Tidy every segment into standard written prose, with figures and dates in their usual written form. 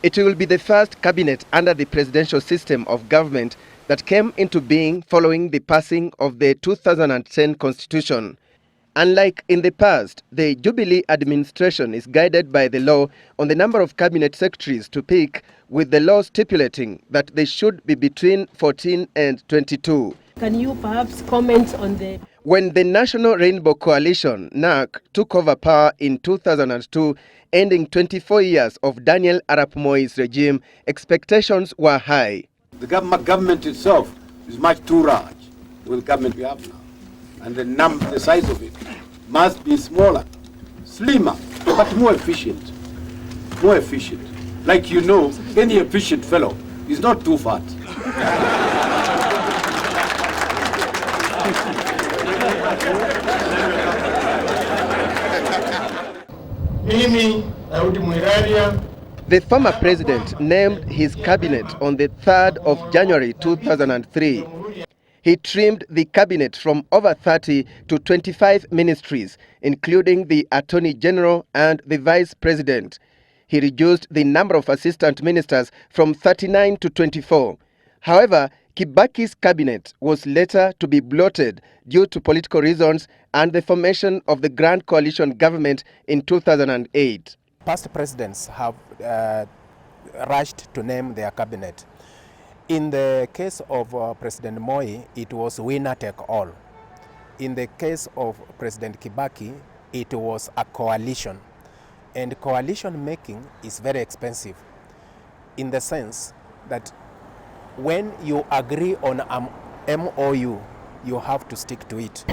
It will be the first cabinet under the presidential system of government that came into being following the passing of the 2010 constitution. Unlike in the past, the Jubilee administration is guided by the law on the number of cabinet secretaries to pick, with the law stipulating that they should be between 14 and 22. Can you perhaps comment on the... When the National Rainbow Coalition, NAC, took over power in 2002, ending 24 years of Daniel Arap Moi's regime, expectations were high. The government itself is much too large with the government we have now. And the size of it must be smaller, slimmer, but more efficient. More efficient. Like you know, any efficient fellow is not too fat. The former president named his cabinet on the 3rd of January 2003. He trimmed the cabinet from over 30 to 25 ministries, including the Attorney General and the Vice President. He reduced the number of assistant ministers from 39 to 24. However, Kibaki's cabinet was later to be bloated due to political reasons and the formation of the Grand Coalition government in 2008. Past presidents have rushed to name their cabinet. In the case of President Moi, it was winner take all. In the case of President Kibaki, it was a coalition. And coalition making is very expensive in the sense that when you agree on an MOU, you have to stick to it.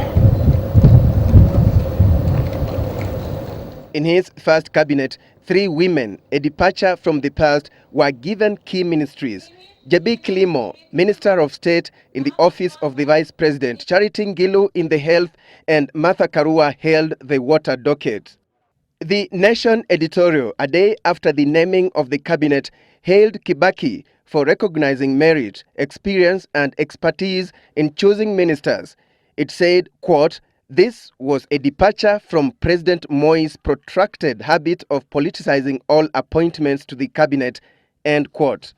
In his first cabinet, 3 women, a departure from the past, were given key ministries. Jabi Kilimo, Minister of State in the office of the Vice President, Charity Ngilu in the Health, and Martha Karua held the water docket. The Nation editorial, a day after the naming of the cabinet, hailed Kibaki for recognizing merit, experience, and expertise in choosing ministers. It said, quote, "This was a departure from President Moi's protracted habit of politicizing all appointments to the cabinet," end quote.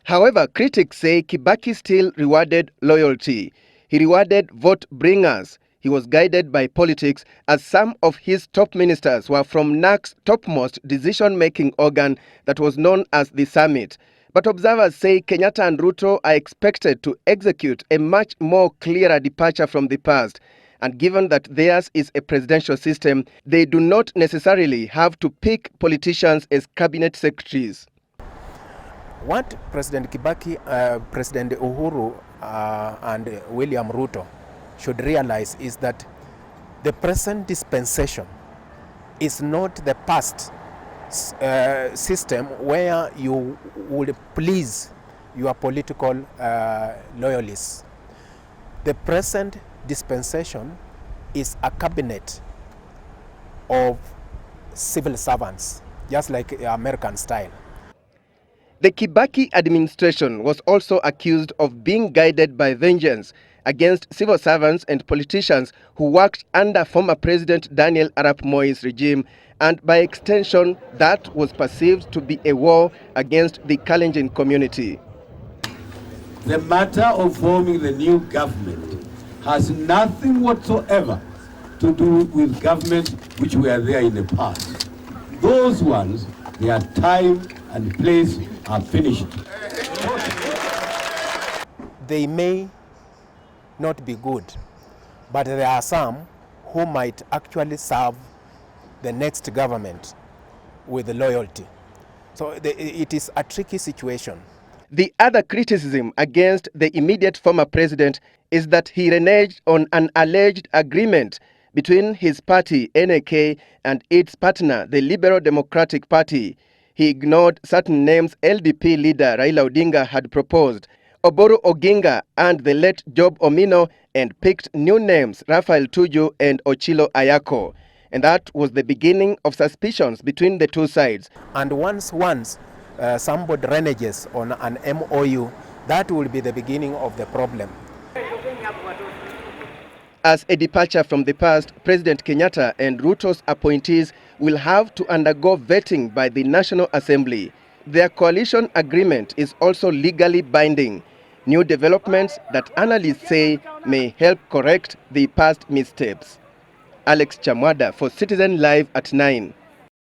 However, critics say Kibaki still rewarded loyalty. He rewarded vote bringers. He was guided by politics, as some of his top ministers were from NAC's topmost decision-making organ that was known as the Summit. But observers say Kenyatta and Ruto are expected to execute a much more clearer departure from the past. And given that theirs is a presidential system, they do not necessarily have to pick politicians as cabinet secretaries. What President Kibaki, President Uhuru and William Ruto should realize is that the present dispensation is not the past system where you would please your political loyalists. The present dispensation is a cabinet of civil servants, just like American style. The Kibaki administration was also accused of being guided by vengeance against civil servants and politicians who worked under former President Daniel Arap Moi's regime, and by extension, that was perceived to be a war against the Kalenjin community. The matter of forming the new government has nothing whatsoever to do with government which were there in the past. Those ones, their time and place are finished. They may not be good, but there are some who might actually serve the next government with loyalty. So it is a tricky situation. The other criticism against the immediate former president is that he reneged on an alleged agreement between his party, NAK, and its partner, the Liberal Democratic Party. He ignored certain names LDP leader Raila Odinga had proposed, Oburu Oginga and the late Job Omino, and picked new names, Raphael Tuju and Ochilo Ayako. And that was the beginning of suspicions between the two sides. And once somebody reneges on an MOU, that will be the beginning of the problem. As a departure from the past, President Kenyatta and Ruto's appointees will have to undergo vetting by the National Assembly. their coalition agreement is also legally binding. New developments that analysts say may help correct the past missteps. Alex Chamwada for Citizen Live at 9.